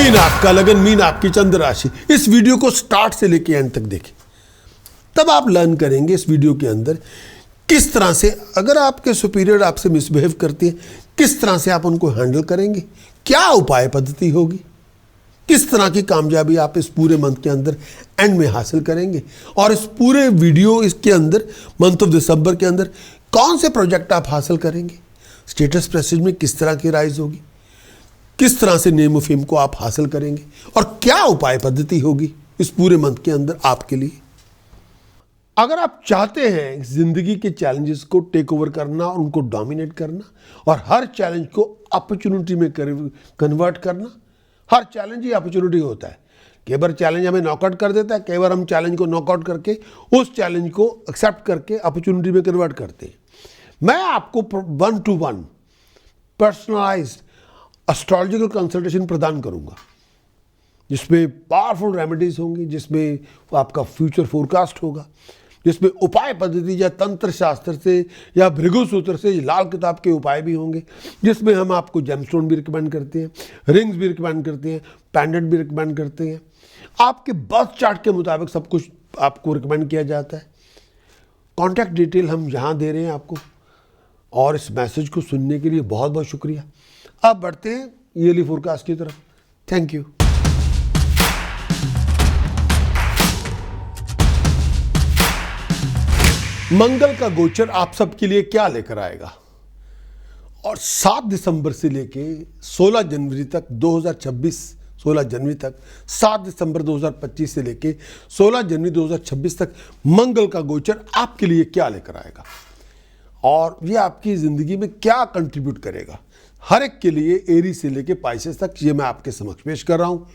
Mean आपका लगन, mean आपकी चंद्र राशि। इस वीडियो को स्टार्ट से लेके एंड तक देखें, तब आप लर्न करेंगे इस वीडियो के अंदर किस तरह से, अगर आपके सुपीरियर आपसे मिसबिहेव करती है, किस तरह से आप उनको हैंडल करेंगे, क्या उपाय पद्धति होगी, किस तरह की कामयाबी आप इस पूरे मंथ के अंदर एंड में हासिल करेंगे। और इस पूरे वीडियो इसके अंदर मंथ ऑफ दिसंबर के अंदर कौन से प्रोजेक्ट आप हासिल करेंगे, स्टेटस प्रेस्टीज में किस तरह की राइज होगी, किस तरह से नेम ऑफ फेम को आप हासिल करेंगे, और क्या उपाय पद्धति होगी इस पूरे मंथ के अंदर आपके लिए। अगर आप चाहते हैं जिंदगी के चैलेंजेस को टेक ओवर करना और उनको डोमिनेट करना और हर चैलेंज को अपॉर्चुनिटी में कन्वर्ट करना, हर चैलेंज ही अपॉर्चुनिटी होता है। कई बार चैलेंज हमें नॉकआउट कर देता है, कई बार हम चैलेंज को नॉकआउट करके उस चैलेंज को एक्सेप्ट करके अपॉर्चुनिटी में कन्वर्ट करते हैं। मैं आपको 1-to-1 पर्सनलाइज्ड एस्ट्रोलॉजिकल कंसल्टेशन प्रदान करूंगा, जिसमें पावरफुल रेमेडीज होंगी, जिसमें आपका फ्यूचर फोरकास्ट होगा, जिसमें उपाय पद्धति या तंत्र शास्त्र से या भृगु सूत्र से लाल किताब के उपाय भी होंगे, जिसमें हम आपको जेमस्टोन भी रिकमेंड करते हैं, रिंग्स भी रिकमेंड करते हैं, पेंडेंट भी रिकमेंड करते हैं। आपके बर्थ चार्ट के मुताबिक सब कुछ आपको रिकमेंड किया जाता है। कॉन्टैक्ट डिटेल हम यहाँ दे रहे हैं आपको, और इस मैसेज को सुनने के लिए बहुत बहुत शुक्रिया। अब बढ़ते हैं ईयरली फोरकास्ट की तरफ। Thank you. मंगल का गोचर आप सबके लिए क्या लेकर आएगा, और 7 दिसंबर से लेके 16 जनवरी तक 2026, 16 जनवरी तक 7 दिसंबर 2025 से लेके 16 जनवरी 2026 तक मंगल का गोचर आपके लिए क्या लेकर आएगा और ये आपकी ज़िंदगी में क्या कंट्रीब्यूट करेगा, हर एक के लिए एरी से लेके पाइसेस तक ये मैं आपके समक्ष पेश कर रहा हूँ।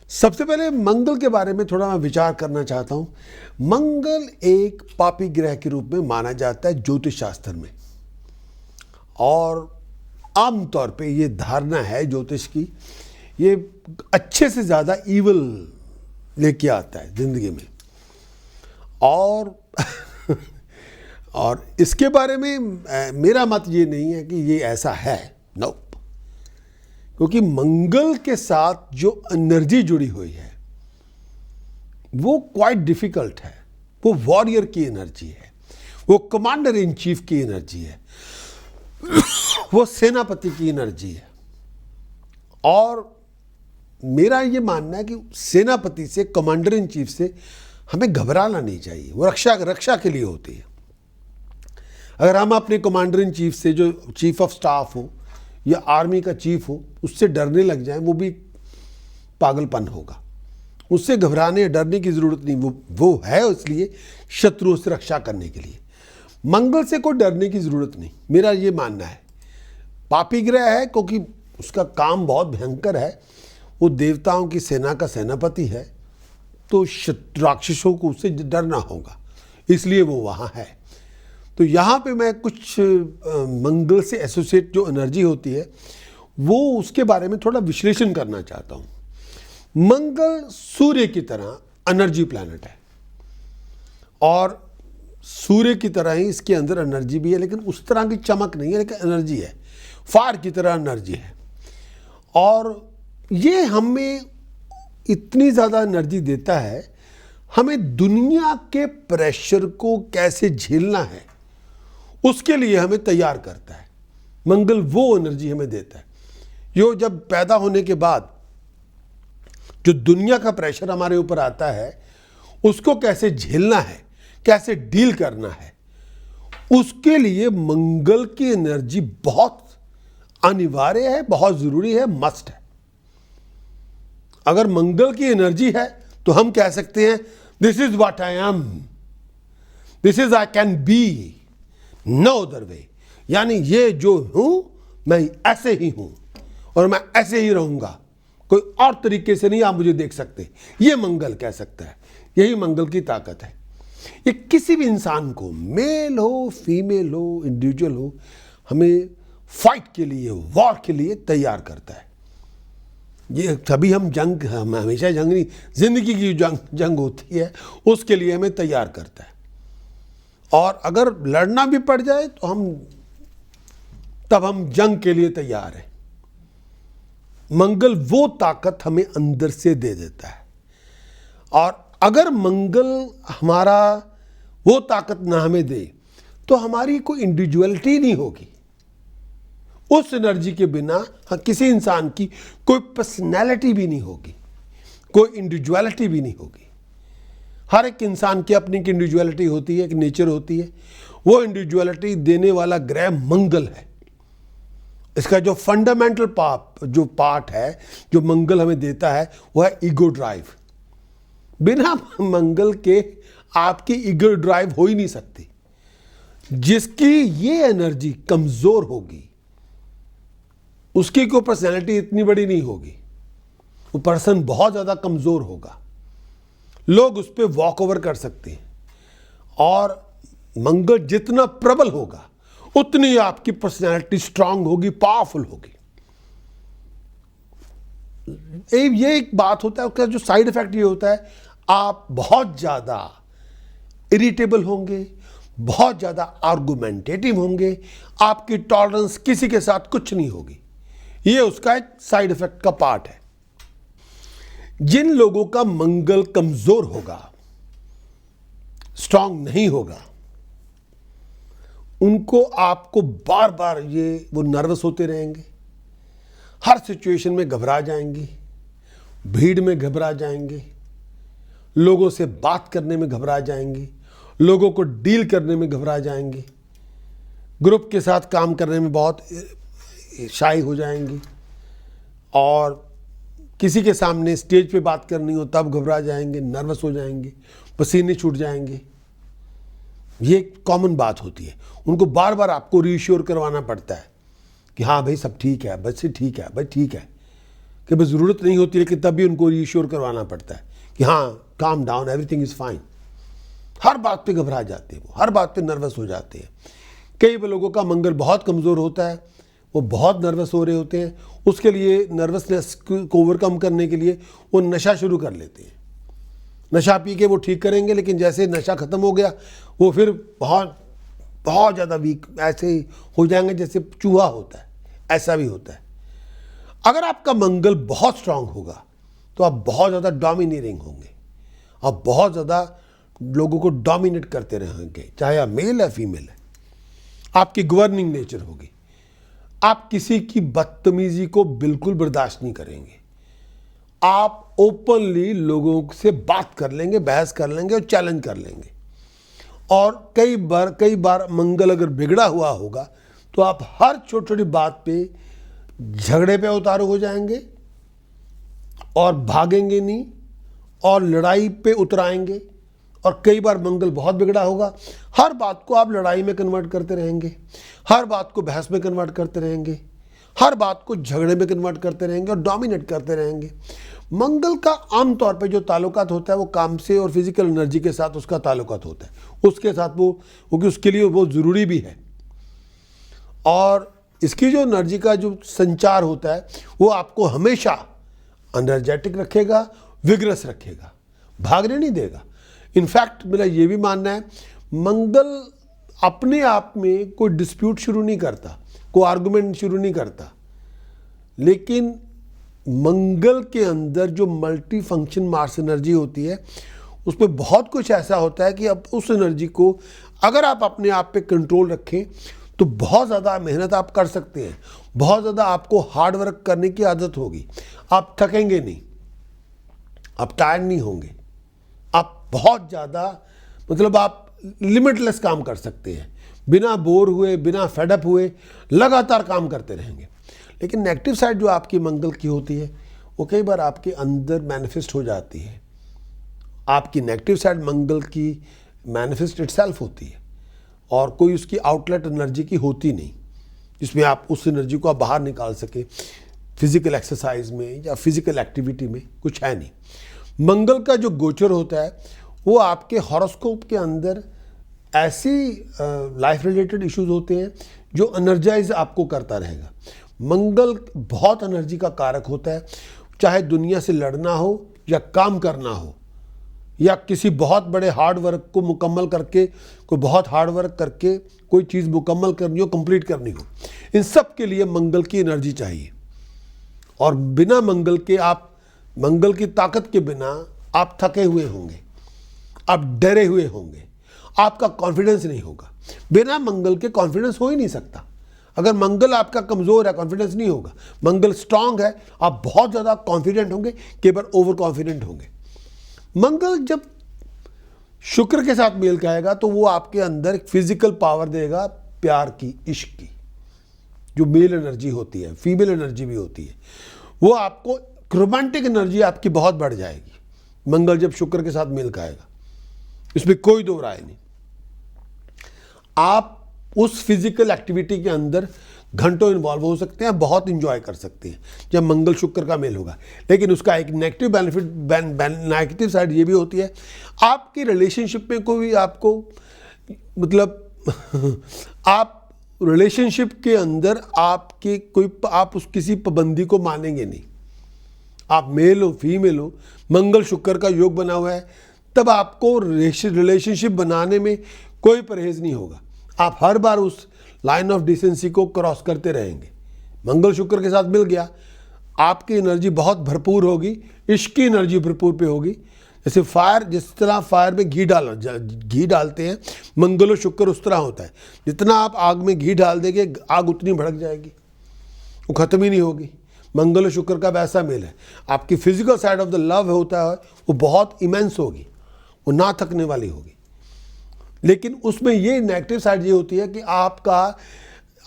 सबसे पहले मंगल के बारे में थोड़ा मैं विचार करना चाहता हूँ। मंगल एक पापी ग्रह के रूप में माना जाता है ज्योतिष शास्त्र में, और आमतौर पे ये धारणा है ज्योतिष की, ये अच्छे से ज़्यादा ईवल लेके आता है ज़िंदगी में। और इसके बारे में मेरा मत ये नहीं है कि ये ऐसा है, नो, क्योंकि मंगल के साथ जो एनर्जी जुड़ी हुई है वो क्वाइट डिफिकल्ट है। वो वॉरियर की एनर्जी है, वो कमांडर इन चीफ की एनर्जी है, वो सेनापति की एनर्जी है। और मेरा ये मानना है कि सेनापति से, कमांडर इन चीफ से हमें घबराना नहीं चाहिए। वो रक्षा के लिए होती है। अगर हम अपने कमांडर इन चीफ से, जो चीफ ऑफ स्टाफ हो या आर्मी का चीफ हो, उससे डरने लग जाए, वो भी पागलपन होगा। उससे घबराने या डरने की ज़रूरत नहीं, वो है इसलिए शत्रुओं से रक्षा करने के लिए। मंगल से कोई डरने की ज़रूरत नहीं, मेरा ये मानना है। पापी ग्रह है क्योंकि उसका काम बहुत भयंकर है, वो देवताओं की सेना का सेनापति है, तो राक्षसों को उससे डरना होगा, इसलिए वो वहाँ है। तो यहाँ पे मैं कुछ मंगल से एसोसिएट जो एनर्जी होती है वो उसके बारे में थोड़ा विश्लेषण करना चाहता हूँ। मंगल सूर्य की तरह एनर्जी प्लैनेट है, और सूर्य की तरह ही इसके अंदर एनर्जी भी है, लेकिन उस तरह की चमक नहीं है, लेकिन एनर्जी है, फायर की तरह एनर्जी है। और ये हमें इतनी ज़्यादा एनर्जी देता है, हमें दुनिया के प्रेशर को कैसे झेलना है उसके लिए हमें तैयार करता है। मंगल वो एनर्जी हमें देता है जो जब पैदा होने के बाद जो दुनिया का प्रेशर हमारे ऊपर आता है उसको कैसे झेलना है, कैसे डील करना है, उसके लिए मंगल की एनर्जी बहुत अनिवार्य है, बहुत ज़रूरी है, मस्ट है। अगर मंगल की एनर्जी है तो हम कह सकते हैं this is what I am, this is I can be, no other way. यानी ये जो हूं मैं ऐसे ही हूं और मैं ऐसे ही रहूंगा, कोई और तरीके से नहीं आप मुझे देख सकते, ये मंगल कह सकता है। यही मंगल की ताकत है। ये किसी भी इंसान को, मेल हो, फीमेल हो, इंडिविजुअल हो, हमें फाइट के लिए, वॉर के लिए तैयार करता है। ये सभी हम हमेशा जंग नहीं, जिंदगी की जंग होती है उसके लिए हमें तैयार करता है। और अगर लड़ना भी पड़ जाए तो तब हम जंग के लिए तैयार हैं। मंगल वो ताकत हमें अंदर से दे देता है। और अगर मंगल हमारा वो ताकत ना हमें दे तो हमारी कोई इंडिविजुअलिटी नहीं होगी। उस एनर्जी के बिना किसी इंसान की कोई पर्सनैलिटी भी नहीं होगी, कोई इंडिविजुअलिटी भी नहीं होगी। हर एक इंसान की अपनी एक इंडिविजुअलिटी होती है, एक नेचर होती है। वो इंडिविजुअलिटी देने वाला ग्रह मंगल है। इसका जो फंडामेंटल पार्ट है जो मंगल हमें देता है वो है ईगो ड्राइव। बिना मंगल के आपकी ईगो ड्राइव हो ही नहीं सकती। जिसकी ये एनर्जी कमजोर होगी उसकी कोई पर्सनैलिटी इतनी बड़ी नहीं होगी। वो पर्सन बहुत ज्यादा कमजोर होगा, लोग उस पर वॉक ओवर कर सकते हैं। और मंगल जितना प्रबल होगा उतनी आपकी पर्सनैलिटी स्ट्रांग होगी, पावरफुल होगी। ये एक बात होता है। उसका जो साइड इफेक्ट ये होता है, आप बहुत ज्यादा इरिटेबल होंगे, बहुत ज्यादा आर्गुमेंटेटिव होंगे, आपकी टॉलरेंस किसी के साथ कुछ नहीं होगी। ये उसका एक साइड इफेक्ट का पार्ट है। जिन लोगों का मंगल कमजोर होगा, स्ट्रांग नहीं होगा, उनको आपको बार बार वो नर्वस होते रहेंगे, हर सिचुएशन में घबरा जाएंगे, भीड़ में घबरा जाएंगे, लोगों से बात करने में घबरा जाएंगे, लोगों को डील करने में घबरा जाएंगे, ग्रुप के साथ काम करने में बहुत शाई हो जाएंगी, और किसी के सामने स्टेज पे बात करनी हो तब घबरा जाएंगे, नर्वस हो जाएंगे, पसीने छूट जाएंगे। ये कॉमन बात होती है। उनको बार बार आपको रीश्योर करवाना पड़ता है कि हाँ भाई सब ठीक है, बच्चे ठीक है, भाई ठीक है, कि भाई ज़रूरत नहीं होती लेकिन तब भी उनको रीश्योर करवाना पड़ता है कि हाँ calm down, everything is fine. हर बात पे घबरा जाते हैं, वो हर बात पे नर्वस हो जाते हैं। कई लोगों का मंगल बहुत कमज़ोर होता है, वो बहुत नर्वस हो रहे होते हैं। उसके लिए नर्वसनेस को ओवरकम करने के लिए वो नशा शुरू कर लेते हैं। नशा पी के वो ठीक करेंगे, लेकिन जैसे नशा ख़त्म हो गया वो फिर बहुत बहुत ज़्यादा वीक ऐसे ही हो जाएंगे जैसे चूहा होता है, ऐसा भी होता है। अगर आपका मंगल बहुत स्ट्रांग होगा तो आप बहुत ज़्यादा डोमिनेटिंग होंगे, आप बहुत ज़्यादा लोगों को डोमिनेट करते रहेंगे, चाहे आप मेल या फीमेल है। आपकी गवर्निंग नेचर होगी। आप किसी की बदतमीजी को बिल्कुल बर्दाश्त नहीं करेंगे। आप ओपनली लोगों से बात कर लेंगे, बहस कर लेंगे और चैलेंज कर लेंगे। और कई बार मंगल अगर बिगड़ा हुआ होगा तो आप हर छोटी छोटी बात पे झगड़े पे उतारू हो जाएंगे और भागेंगे नहीं और लड़ाई पे उतराएंगे। और कई बार मंगल बहुत बिगड़ा होगा, हर बात को आप लड़ाई में कन्वर्ट करते रहेंगे, हर बात को बहस में कन्वर्ट करते रहेंगे, हर बात को झगड़े में कन्वर्ट करते रहेंगे और डोमिनेट करते रहेंगे। मंगल का आमतौर पे जो ताल्लुकात होता है वो काम से और फिजिकल एनर्जी के साथ उसका ताल्लुकात होता है, उसके साथ वो क्योंकि उसके लिए वो ज़रूरी भी है। और इसकी जो एनर्जी का जो संचार होता है वो आपको हमेशा एनर्जेटिक रखेगा, विग्रस रखेगा, भागने नहीं देगा। इनफैक्ट मेरा ये भी मानना है मंगल अपने आप में कोई डिस्प्यूट शुरू नहीं करता, कोई आर्गुमेंट शुरू नहीं करता, लेकिन मंगल के अंदर जो मल्टी फंक्शन मार्स एनर्जी होती है उसमें बहुत कुछ ऐसा होता है कि अब उस एनर्जी को अगर आप अपने आप पे कंट्रोल रखें तो बहुत ज़्यादा मेहनत आप कर सकते हैं, बहुत ज़्यादा आपको हार्ड वर्क करने की आदत होगी, आप थकेंगे नहीं, आप टायर्ड नहीं होंगे, आप बहुत ज़्यादा मतलब आप लिमिटलेस काम कर सकते हैं, बिना बोर हुए, बिना फेडअप हुए लगातार काम करते रहेंगे। लेकिन नेगेटिव साइड जो आपकी मंगल की होती है वो कई बार आपके अंदर मैनिफेस्ट हो जाती है। आपकी नेगेटिव साइड मंगल की मैनिफेस्ट इटसेल्फ होती है और कोई उसकी आउटलेट एनर्जी की होती नहीं जिसमें आप उस एनर्जी को आप बाहर निकाल सके। फिजिकल एक्सरसाइज में या फिजिकल एक्टिविटी में कुछ है नहीं। मंगल का जो गोचर होता है वो आपके हॉरोस्कोप के अंदर ऐसी लाइफ रिलेटेड इश्यूज होते हैं जो एनर्जाइज आपको करता रहेगा। मंगल बहुत एनर्जी का कारक होता है, चाहे दुनिया से लड़ना हो या काम करना हो या किसी बहुत बड़े हार्ड वर्क को मुकम्मल करके कोई बहुत हार्ड वर्क करके कोई चीज़ मुकम्मल करनी हो, कंप्लीट करनी हो, इन सब के लिए मंगल की एनर्जी चाहिए। और बिना मंगल के आप, मंगल की ताकत के बिना आप थके हुए होंगे, आप डरे हुए होंगे, आपका कॉन्फिडेंस नहीं होगा। बिना मंगल के कॉन्फिडेंस हो ही नहीं सकता। अगर मंगल आपका कमज़ोर है, कॉन्फिडेंस नहीं होगा। मंगल स्ट्रांग है, आप बहुत ज़्यादा कॉन्फिडेंट होंगे, कई बार ओवर कॉन्फिडेंट होंगे। मंगल जब शुक्र के साथ मेल खाएगा तो वो आपके अंदर एक फिजिकल पावर देगा, प्यार की, इश्क की, जो मेल एनर्जी होती है, फीमेल एनर्जी भी होती है, वो आपको रोमांटिक एनर्जी आपकी बहुत बढ़ जाएगी मंगल जब शुक्र के साथ मेल खाएगा। इसमें कोई दो राय नहीं। आप उस फिजिकल एक्टिविटी के अंदर घंटों इन्वॉल्व हो सकते हैं, बहुत इंजॉय कर सकते हैं जब मंगल शुक्र का मेल होगा। लेकिन उसका एक नेगेटिव बेनिफिट, नेगेटिव साइड ये भी होती है, आपकी रिलेशनशिप में कोई आपको मतलब आप रिलेशनशिप के अंदर आपके कोई, आप उस किसी पाबंदी को मानेंगे नहीं। आप मेल हो फीमेल हो, मंगल शुक्र का योग बना हुआ है, तब आपको रिलेशनशिप बनाने में कोई परहेज नहीं होगा। आप हर बार उस लाइन ऑफ डिसेंसी को क्रॉस करते रहेंगे। मंगल शुक्र के साथ मिल गया, आपकी एनर्जी बहुत भरपूर होगी, इश्क की एनर्जी भरपूर पे होगी। जैसे फायर, जिस तरह फायर में घी डालते हैं, मंगल और शुक्र उस तरह होता है। जितना आप आग में घी डाल देंगे, आग उतनी भड़क जाएगी, वो ख़त्म ही नहीं होगी। मंगल और शुक्र का वैसा मेल है। आपकी physical side of the love होता है, वो बहुत इमेंस होगी, वो ना थकने वाली होगी। लेकिन उसमें ये नेगेटिव साइड ये होती है कि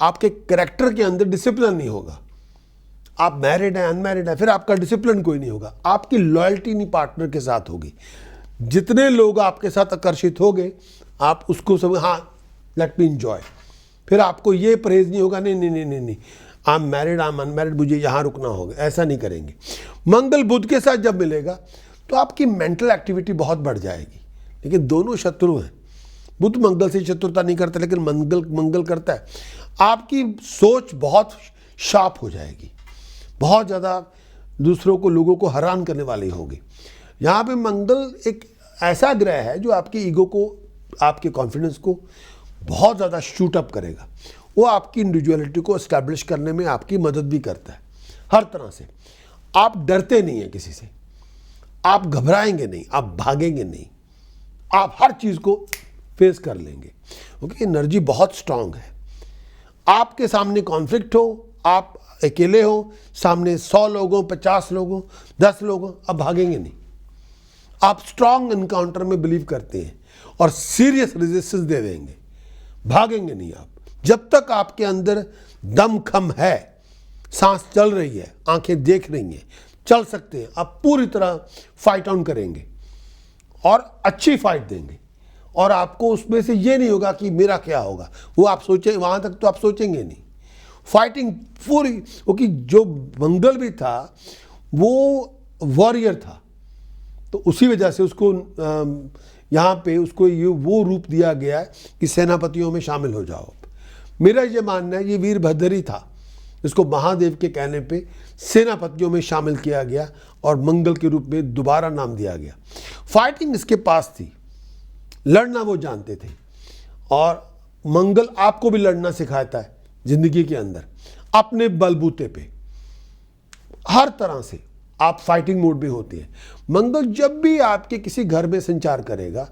आपके कैरेक्टर के अंदर डिसिप्लिन नहीं होगा। आप मैरिड हैं, अनमैरिड हैं, फिर आपका डिसिप्लिन कोई नहीं होगा। आपकी लॉयल्टी नहीं पार्टनर के साथ होगी। जितने लोग आपके साथ आकर्षित होंगे, आप उसको सब, हाँ लेट मी एंजॉय, फिर आपको ये परहेज नहीं होगा, नहीं नहीं नहीं नहीं नहीं, I am married, I am unmarried, मुझे यहाँ रुकना होगा, ऐसा नहीं करेंगे। मंगल बुध के साथ जब मिलेगा तो आपकी मेंटल एक्टिविटी बहुत बढ़ जाएगी। लेकिन दोनों शत्रु हैं। बुध मंगल से शत्रुता नहीं करता, लेकिन मंगल करता है। आपकी सोच बहुत शार्प हो जाएगी, बहुत ज़्यादा दूसरों को, लोगों को हैरान करने वाली होगी। यहाँ पे मंगल एक ऐसा ग्रह है जो आपकी ईगो को, आपके कॉन्फिडेंस को बहुत ज़्यादा शूट अप करेगा। वो आपकी इंडिविजुअलिटी को एस्टैब्लिश करने में आपकी मदद भी करता है हर तरह से। आप डरते नहीं हैं किसी से, आप घबराएंगे नहीं, आप भागेंगे नहीं, आप हर चीज़ को फेस कर लेंगे, क्योंकि एनर्जी बहुत स्ट्रांग है। आपके सामने कॉन्फ्लिक्ट हो, आप अकेले हो, सामने 100 लोगों, 50 लोगों, 10 लोगों, आप भागेंगे नहीं। आप स्ट्रांग एनकाउंटर में बिलीव करते हैं और सीरियस रेजिस्टेंस दे देंगे, भागेंगे नहीं आप। जब तक आपके अंदर दम खम है, सांस चल रही है, आंखें देख रही हैं, चल सकते हैं, आप पूरी तरह फाइट ऑन करेंगे और अच्छी फाइट देंगे। और आपको उसमें से ये नहीं होगा कि मेरा क्या होगा, वो आप सोचें, वहाँ तक तो आप सोचेंगे नहीं। फाइटिंग पूरी, क्योंकि जो मंगल भी था वो वॉरियर था, तो उसी वजह से उसको यहाँ पे उसको ये वो रूप दिया गया है कि सेनापतियों में शामिल हो जाओ। मेरा ये मानना है ये वीरभद्र ही था, इसको महादेव के कहने पे सेनापतियों में शामिल किया गया और मंगल के रूप में दोबारा नाम दिया गया। फाइटिंग इसके पास थी, लड़ना वो जानते थे, और मंगल आपको भी लड़ना सिखाता है जिंदगी के अंदर, अपने बलबूते पे हर तरह से आप फाइटिंग मोड में होते हैं। मंगल जब भी आपके किसी घर में संचार करेगा,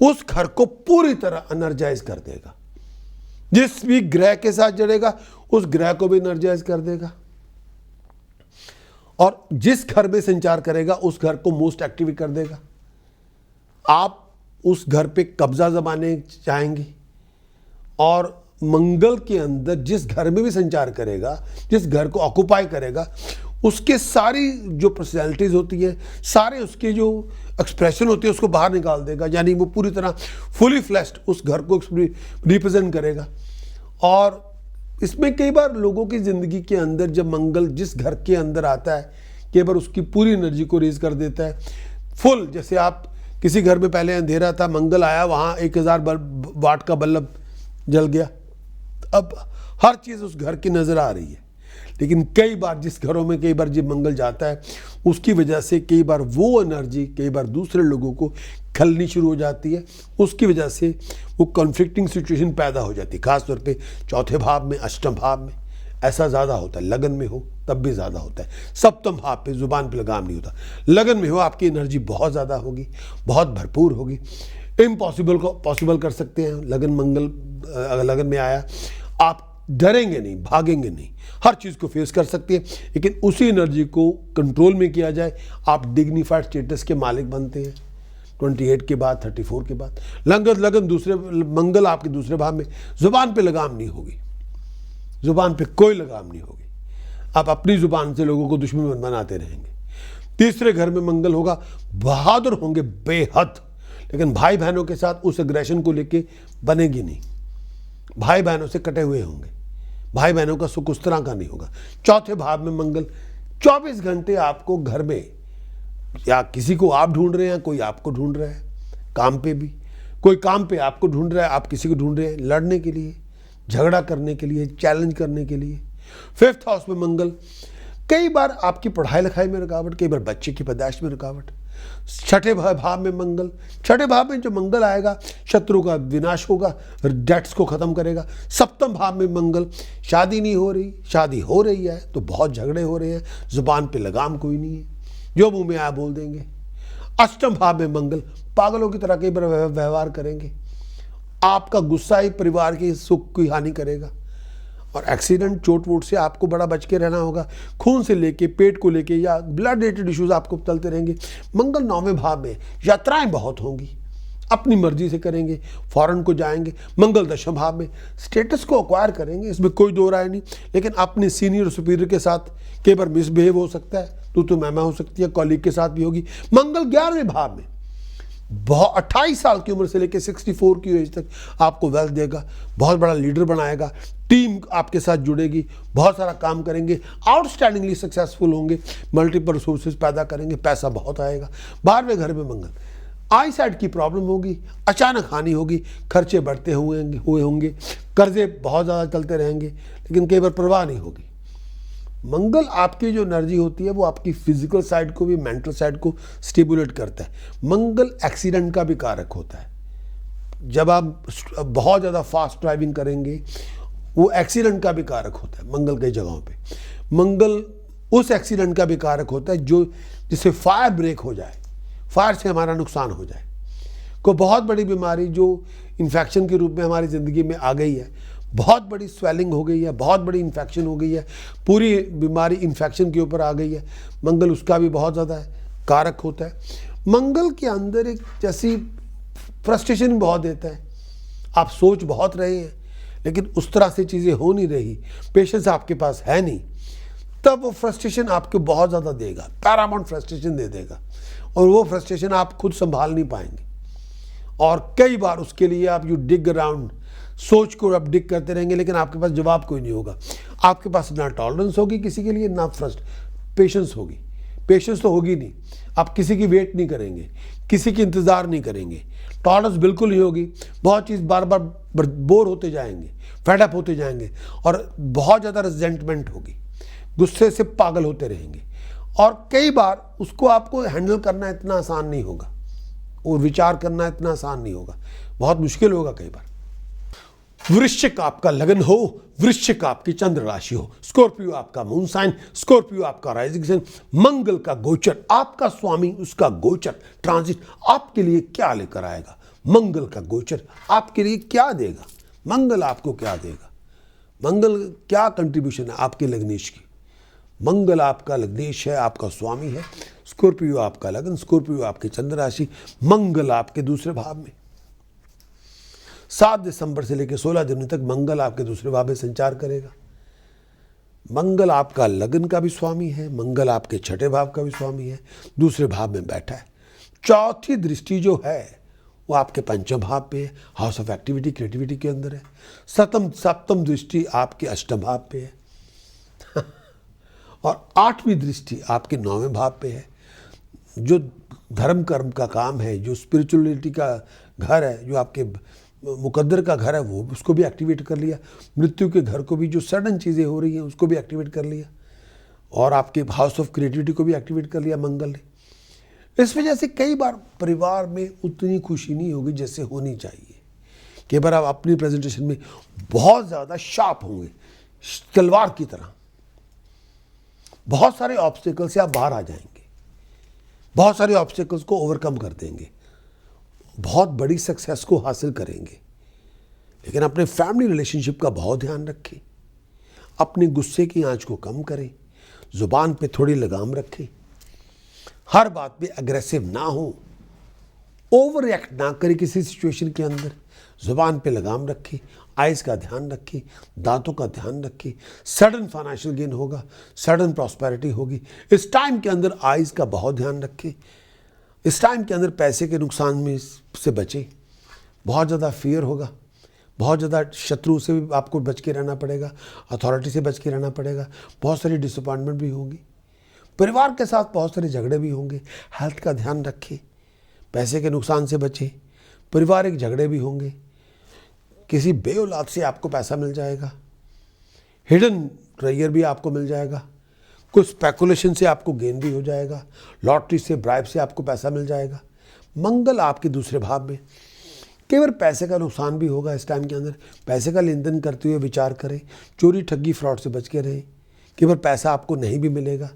उस घर को पूरी तरह एनर्जाइज कर देगा। जिस भी ग्रह के साथ जड़ेगा, उस ग्रह को भी एनर्जाइज कर देगा, और जिस घर में संचार करेगा उस घर को मोस्ट एक्टिव कर देगा। आप उस घर पे कब्जा जमाने चाहेंगे, और मंगल के अंदर जिस घर में भी संचार करेगा, जिस घर को ऑक्युपाई करेगा, उसके सारी जो पर्सनैलिटीज़ होती है, सारे उसके जो एक्सप्रेशन होती है, उसको बाहर निकाल देगा। यानी वो पूरी तरह फुली फ्लैश्ड उस घर को रिप्रेजेंट करेगा। और इसमें कई बार लोगों की ज़िंदगी के अंदर जब मंगल जिस घर के अंदर आता है, कई बार उसकी पूरी एनर्जी को रेज कर देता है फुल। जैसे आप किसी घर में पहले अंधेरा था, मंगल आया, वहाँ 1000 वाट का बल्ब जल गया, अब हर चीज़ उस घर की नज़र आ रही है। लेकिन कई बार जिस घरों में कई बार जब मंगल जाता है, उसकी वजह से कई बार वो एनर्जी कई बार दूसरे लोगों को खलनी शुरू हो जाती है। उसकी वजह से वो कॉन्फ्लिक्टिंग सिचुएशन पैदा हो जाती है, खासतौर पे चौथे भाव में, अष्टम भाव में। ऐसा ज़्यादा होता है। लगन में हो तब भी ज़्यादा होता है। सप्तम भाव पे जुबान पे लगाम नहीं होता। लगन में हो आपकी एनर्जी बहुत ज़्यादा होगी, बहुत भरपूर होगी। इम्पॉसिबल को पॉसिबल कर सकते हैं। लगन मंगल अगर लगन में आया, आप डरेंगे नहीं, भागेंगे नहीं, हर चीज़ को फेस कर सकते हैं। लेकिन उसी एनर्जी को कंट्रोल में किया जाए, आप डिग्निफाइड स्टेटस के मालिक बनते हैं 28 के बाद, 34 के बाद। लगन दूसरे मंगल आपके दूसरे भाव में, जुबान पे लगाम नहीं होगी, जुबान पे कोई लगाम नहीं होगी। आप अपनी जुबान से लोगों को दुश्मन बनाते रहेंगे। तीसरे घर में मंगल होगा, बहादुर होंगे बेहद, लेकिन भाई बहनों के साथ उस एग्रेशन को लेके बनेगी नहीं। भाई बहनों से कटे हुए होंगे, भाई बहनों का सुख उस तरह का नहीं होगा। चौथे भाव में मंगल 24 घंटे आपको घर में, या किसी को आप ढूंढ रहे हैं, कोई आपको ढूंढ रहा है, काम पे भी कोई काम पे आपको ढूंढ रहा है, आप किसी को ढूंढ रहे हैं, लड़ने के लिए, झगड़ा करने के लिए, चैलेंज करने के लिए। 5th हाउस में मंगल, कई बार आपकी पढ़ाई लिखाई में रुकावट, कई बार बच्चे की पैदाइश में रुकावट। 6ठे भाव में मंगल, 6ठे भाव में जो मंगल आएगा, शत्रु का विनाश होगा, डेट्स को खत्म करेगा। 7म भाव में मंगल, शादी नहीं हो रही, शादी हो रही है तो बहुत झगड़े हो रहे हैं, जुबान पे लगाम कोई नहीं है, जो मुंह में आया बोल देंगे। 8म भाव में मंगल, पागलों की तरह कई बार व्यवहार करेंगे, आपका गुस्सा ही परिवार के सुख की हानि करेगा। और एक्सीडेंट, चोट वोट से आपको बड़ा बच के रहना होगा। खून से लेके, पेट को लेके, या ब्लड रिलेटेड इश्यूज आपको चलते रहेंगे। मंगल 9वें भाव में, यात्राएं बहुत होंगी, अपनी मर्जी से करेंगे, फॉरेन को जाएंगे। मंगल 10वें भाव में, स्टेटस को अक्वायर करेंगे, इसमें कोई दो राय नहीं, लेकिन अपने सीनियर सुपीरियर के साथ कई बार मिसबिहेव हो सकता है, तो मैमा हो सकती है, कॉलीग के साथ भी होगी। मंगल 11वें भाव में, 28 साल की उम्र से लेकर 64 की एज तक आपको वेल्थ देगा, बहुत बड़ा लीडर बनाएगा, टीम आपके साथ जुड़ेगी, बहुत सारा काम करेंगे, आउटस्टैंडिंगली सक्सेसफुल होंगे, मल्टीपल रिसोर्सेज पैदा करेंगे, पैसा बहुत आएगा। 12वें घर में मंगल, आई साइड की प्रॉब्लम होगी, अचानक हानि होगी, खर्चे बढ़ते हुए होंगे, कर्जे बहुत ज़्यादा चलते रहेंगे, लेकिन कई बार परवाह नहीं होगी। मंगल आपकी जो एनर्जी होती है वो आपकी फिजिकल साइड को भी, मेंटल साइड को स्टिमुलेट करता है। मंगल एक्सीडेंट का भी कारक होता है। जब आप बहुत ज़्यादा फास्ट ड्राइविंग करेंगे, वो एक्सीडेंट का भी कारक होता है मंगल कई जगहों पे। मंगल उस एक्सीडेंट का भी कारक होता है जो जिससे फायर ब्रेक हो जाए, फायर से हमारा नुकसान हो जाए। कोई बहुत बड़ी बीमारी जो इन्फेक्शन के रूप में हमारी ज़िंदगी में आ गई है, बहुत बड़ी स्वेलिंग हो गई है, बहुत बड़ी इन्फेक्शन हो गई है, पूरी बीमारी इन्फेक्शन के ऊपर आ गई है, मंगल उसका भी बहुत ज़्यादा कारक होता है। मंगल के अंदर एक जैसी फ्रस्ट्रेशन बहुत देता है, आप सोच बहुत रहे हैं लेकिन उस तरह से चीज़ें हो नहीं रही, पेशेंस आपके पास है नहीं, तब वो फ्रस्ट्रेशन आपको बहुत ज़्यादा देगा, पैरामाउंट फ्रस्ट्रेशन दे देगा, और वो फ्रस्ट्रेशन आप खुद संभाल नहीं पाएंगे। और कई बार उसके लिए आप यू डिग अराउंड, सोच को आप डिग करते रहेंगे, लेकिन आपके पास जवाब कोई नहीं होगा। आपके पास ना टॉलरेंस होगी किसी के लिए, ना पेशेंस होगी। पेशेंस तो होगी नहीं, आप किसी की वेट नहीं करेंगे, किसी की इंतज़ार नहीं करेंगे, टॉलरेंस बिल्कुल नहीं होगी। बहुत चीज़ बार बार बोर होते जाएंगे, फेडअप होते जाएंगे, और बहुत ज़्यादा रिजेंटमेंट होगी, गुस्से से पागल होते रहेंगे। और कई बार उसको आपको हैंडल करना इतना आसान नहीं होगा, और विचार करना इतना आसान नहीं होगा, बहुत मुश्किल होगा कई बार। वृश्चिक आपका लगन हो, वृश्चिक आपकी चंद्र राशि हो, स्कॉर्पियो आपका मून साइन, स्कॉर्पियो आपका राइजिंग साइन, मंगल का गोचर, आपका स्वामी उसका गोचर ट्रांजिट आपके लिए क्या लेकर आएगा। मंगल का गोचर आपके लिए क्या देगा, मंगल आपको क्या देगा, मंगल क्या कंट्रीब्यूशन है आपके लग्नेश की। मंगल आपका लग्नेश है, आपका स्वामी है, स्कॉर्पियो आपका लगन, स्कॉर्पियो आपकी चंद्र राशि, मंगल आपके दूसरे भाव में। 7 दिसंबर से लेकर 16 जनवरी तक मंगल आपके दूसरे भाव में संचार करेगा। मंगल आपका लगन का भी स्वामी है, मंगल आपके 6ठे भाव का भी स्वामी है, दूसरे भाव में बैठा है। चौथी दृष्टि जो है वो आपके 5वें भाव पे है, हाउस ऑफ एक्टिविटी क्रिएटिविटी के अंदर है। सप्तम दृष्टि आपके 8वें भाव पे है, और 8वीं दृष्टि आपके 9वें भाव पे है। जो धर्म कर्म का काम है, जो स्पिरिचुअलिटी का घर है, जो आपके मुकद्दर का घर है, वो उसको भी एक्टिवेट कर लिया। मृत्यु के घर को भी, जो सडन चीज़ें हो रही हैं उसको भी एक्टिवेट कर लिया, और आपके हाउस ऑफ क्रिएटिविटी को भी एक्टिवेट कर लिया मंगल ने। इस वजह से कई बार परिवार में उतनी खुशी नहीं होगी जैसे होनी चाहिए। कई बार आप अपनी प्रेजेंटेशन में बहुत ज़्यादा शार्प होंगे, तलवार की तरह बहुत सारे ऑब्स्टिकल से आप बाहर आ जाएंगे, बहुत सारे ऑब्स्टिकल्स को ओवरकम कर देंगे, बहुत बड़ी सक्सेस को हासिल करेंगे। लेकिन अपने फैमिली रिलेशनशिप का बहुत ध्यान रखें, अपने गुस्से की आंच को कम करें, ज़ुबान पे थोड़ी लगाम रखें, हर बात पे अग्रेसिव ना हो, ओवर रिएक्ट ना करें किसी सिचुएशन के अंदर, ज़ुबान पे लगाम रखें, आइज़ का ध्यान रखें, दांतों का ध्यान रखें। सडन फाइनेंशियल गेन होगा, सडन प्रॉस्पेरिटी होगी। इस टाइम के अंदर आइज़ का बहुत ध्यान रखें। इस टाइम के अंदर पैसे के नुकसान में से बचें। बहुत ज़्यादा फियर होगा, बहुत ज़्यादा शत्रु से भी आपको बच के रहना पड़ेगा, अथॉरिटी से बच के रहना पड़ेगा, बहुत सारी डिसअपॉइंटमेंट भी होंगी, परिवार के साथ बहुत सारे झगड़े भी होंगे। हेल्थ का ध्यान रखें, पैसे के नुकसान से बचें, पारिवारिक झगड़े भी होंगे, किसी बे औलाद से आपको पैसा मिल जाएगा, हिडन ट्रेजर भी आपको मिल जाएगा, कुछ स्पेकुलेशन से आपको गेन भी हो जाएगा, लॉटरी से, ब्राइब से आपको पैसा मिल जाएगा। मंगल आपके दूसरे भाव में, केवल पैसे का नुकसान भी होगा। इस टाइम के अंदर पैसे का लेन देन करते हुए विचार करें, चोरी ठगी फ्रॉड से बच के रहें। केवल पैसा आपको नहीं भी मिलेगा,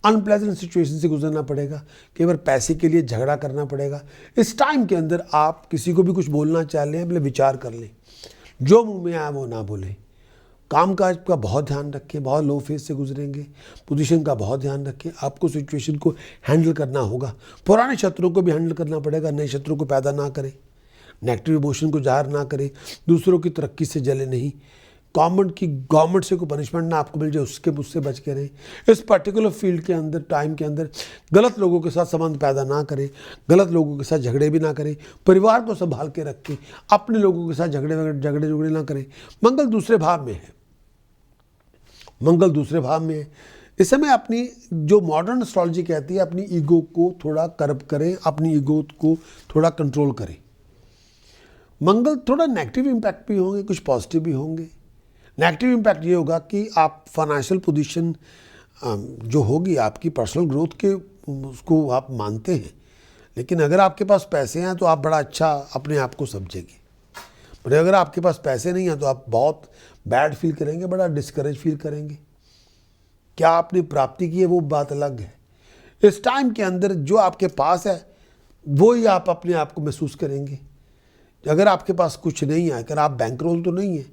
अनप्लेजेंट सिचुएशन से गुजरना पड़ेगा, केवल पैसे के लिए झगड़ा करना पड़ेगा। इस टाइम के अंदर आप किसी को भी कुछ बोलना चाह रहे हैं, पहले विचार कर लें, जो मुंह में आया वो ना बोलें। कामकाज का बहुत ध्यान रखें, बहुत लो फेज से गुजरेंगे, पोजीशन का बहुत ध्यान रखें। आपको सिचुएशन को हैंडल करना होगा, पुराने शत्रुओं को भी हैंडल करना पड़ेगा, नए शत्रु को पैदा ना करें, नेगेटिव इमोशन को जाहिर ना करें, दूसरों की तरक्की से जले नहीं, गवर्नमेंट से कोई पनिशमेंट ना आपको मिल जाए उससे बच के रहें। इस पर्टिकुलर फील्ड के अंदर, टाइम के अंदर गलत लोगों के साथ संबंध पैदा ना करें, गलत लोगों के साथ झगड़े भी ना करें, परिवार को संभाल के रखें, अपने लोगों के साथ झगड़े ना करें। मंगल दूसरे भाव में है, मंगल दूसरे भाव में है। इस समय अपनी जो मॉडर्न एस्ट्रोलॉजी कहती है, अपनी ईगो को थोड़ा कर्ब करें, अपनी ईगो को थोड़ा कंट्रोल करें। मंगल थोड़ा नेगेटिव इम्पैक्ट भी होंगे, कुछ पॉजिटिव भी होंगे। नेगेटिव इम्पैक्ट ये होगा कि आप फाइनेंशियल पोजीशन जो होगी आपकी पर्सनल ग्रोथ के, उसको आप मानते हैं, लेकिन अगर आपके पास पैसे हैं तो आप बड़ा अच्छा अपने आप को समझेंगे। पर अगर आपके पास पैसे नहीं हैं तो आप बहुत बैड फील करेंगे, बड़ा डिस्करेज फील करेंगे। क्या आपने प्राप्ति की है वो बात अलग है। इस टाइम के अंदर जो आपके पास है वो ही आप अपने आप को महसूस करेंगे। अगर आपके पास कुछ नहीं है, अगर आप बैंकरोल तो नहीं है,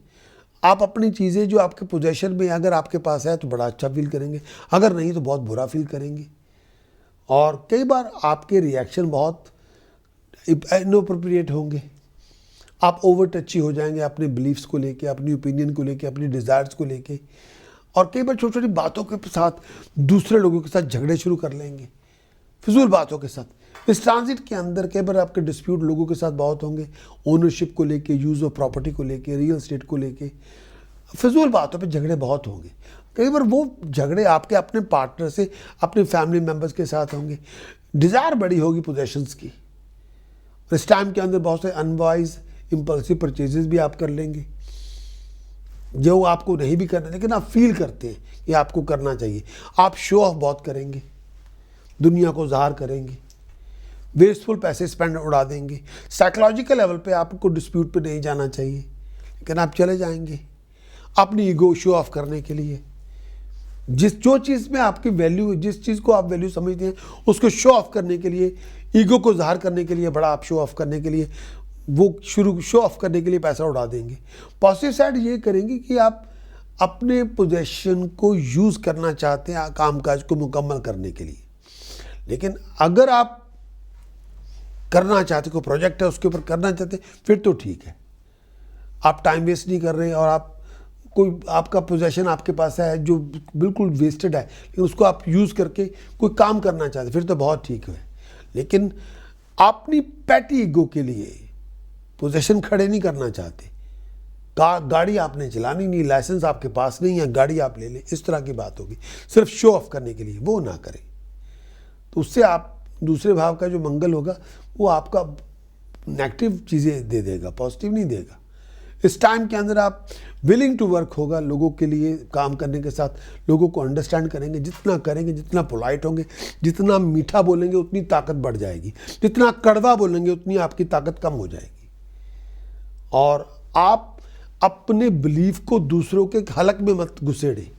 आप अपनी चीज़ें जो आपके पोजेशन में अगर आपके पास है तो बड़ा अच्छा फील करेंगे, अगर नहीं तो बहुत बुरा फील करेंगे। और कई बार आपके रिएक्शन बहुत इनअप्रोप्रिएट होंगे, आप ओवर टची हो जाएंगे अपने बिलीफ्स को लेके, अपनी ओपिनियन को लेके, अपनी डिज़ायर्स को लेके, और कई बार छोटी छोटी बातों के साथ दूसरे लोगों के साथ झगड़े शुरू कर लेंगे, फिजूल बातों के साथ। इस ट्रांजिट के अंदर कई बार आपके डिस्प्यूट लोगों के साथ बहुत होंगे, ओनरशिप को लेके, यूज़ ऑफ प्रॉपर्टी को लेके, रियल एस्टेट को लेके, फिजूल बातों पे झगड़े बहुत होंगे। कई बार वो झगड़े आपके अपने पार्टनर से, अपने फैमिली मेम्बर्स के साथ होंगे। डिज़ायर बड़ी होगी पोजेशंस की। इस टाइम के अंदर बहुत से अनवाइज इम्पल्सिव परचेजेस भी आप कर लेंगे, जो आपको नहीं भी करना, लेकिन आप फील करते हैं कि आपको करना चाहिए। आप शो ऑफ बहुत करेंगे, दुनिया को ज़ाहिर करेंगे, वेस्टफुल पैसे स्पेंड उड़ा देंगे। साइकोलॉजिकल लेवल पे आपको डिस्प्यूट पे नहीं जाना चाहिए, लेकिन आप चले जाएंगे अपनी ईगो शो ऑफ करने के लिए। जो चीज़ में आपकी वैल्यू, जिस चीज़ को आप वैल्यू समझते हैं, उसको शो ऑफ करने के लिए, ईगो को ज़ाहिर करने के लिए, बड़ा आप शो ऑफ करने के लिए, वो शो ऑफ करने के लिए पैसा उड़ा देंगे। पॉजिटिव साइड ये करेंगे कि आप अपने पोजीशन को यूज़ करना चाहते हैं कामकाज को मुकम्मल करने के लिए। लेकिन अगर आप करना चाहते, कोई प्रोजेक्ट है उसके ऊपर करना चाहते, फिर तो ठीक है, आप टाइम वेस्ट नहीं कर रहे, और आप कोई आपका पोजीशन आपके पास है जो बिल्कुल वेस्टेड है, लेकिन उसको आप यूज़ करके कोई काम करना चाहते, फिर तो बहुत ठीक है। लेकिन अपनी पैटी ईगो के लिए पोजीशन खड़े नहीं करना चाहते, गाड़ी आपने चलानी नहीं, लाइसेंस आपके पास नहीं है, गाड़ी आप ले लें, इस तरह की बात होगी, सिर्फ शो ऑफ करने के लिए, वो ना करें। तो उससे आप दूसरे भाव का जो मंगल होगा वो आपका नेगेटिव चीज़ें दे देगा, पॉजिटिव नहीं देगा। इस टाइम के अंदर आप विलिंग टू वर्क होगा, लोगों के लिए काम करने के साथ लोगों को अंडरस्टैंड करेंगे। जितना करेंगे, जितना पोलाइट होंगे, जितना मीठा बोलेंगे, उतनी ताकत बढ़ जाएगी, जितना कड़वा बोलेंगे उतनी आपकी ताकत कम हो जाएगी। और आप अपने बिलीफ को दूसरों के हलक में मत घुसेड़े,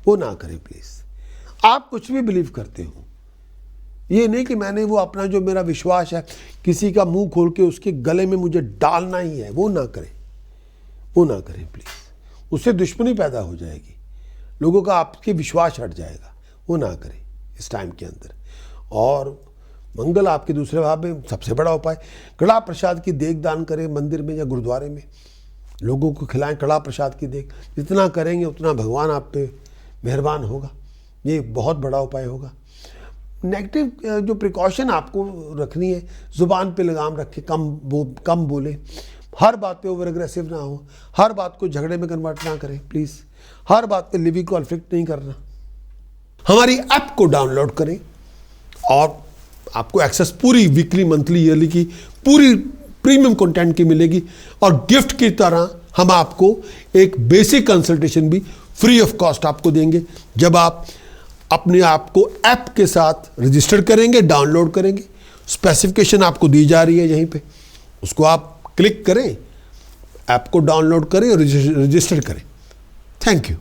वो ना करें प्लीज। आप कुछ भी बिलीव करते हो, ये नहीं कि मैंने वो अपना जो मेरा विश्वास है किसी का मुंह खोल के उसके गले में मुझे डालना ही है, वो ना करें, वो ना करें प्लीज। उससे दुश्मनी पैदा हो जाएगी, लोगों का आपके विश्वास हट जाएगा, वो ना करें इस टाइम के अंदर। और मंगल आपके दूसरे भाव में सबसे बड़ा उपाय, कड़ा प्रसाद की देग दान करें मंदिर में या गुरुद्वारे में, लोगों को खिलाएं कड़ा प्रसाद की देग। जितना करेंगे उतना भगवान आप पे मेहरबान होगा, ये बहुत बड़ा उपाय होगा। नेगेटिव जो प्रिकॉशन आपको रखनी है, ज़ुबान पे लगाम रख के कम बोले, हर बात पे ओवर एग्रेसिव ना हो, हर बात को झगड़े में कन्वर्ट ना करें प्लीज़, हर बात पे लिविंग कॉन्फ्लिक्ट नहीं करना। हमारी ऐप को डाउनलोड करें और आपको एक्सेस पूरी वीकली, मंथली, ईयरली की पूरी प्रीमियम कंटेंट की मिलेगी। और गिफ्ट की तरह हम आपको एक बेसिक कंसल्टेशन भी फ्री ऑफ कॉस्ट आपको देंगे जब आप अपने आप को ऐप के साथ रजिस्टर करेंगे, डाउनलोड करेंगे। स्पेसिफिकेशन आपको दी जा रही है यहीं पे, उसको आप क्लिक करें, ऐप को डाउनलोड करें और रजिस्टर करें। Thank you.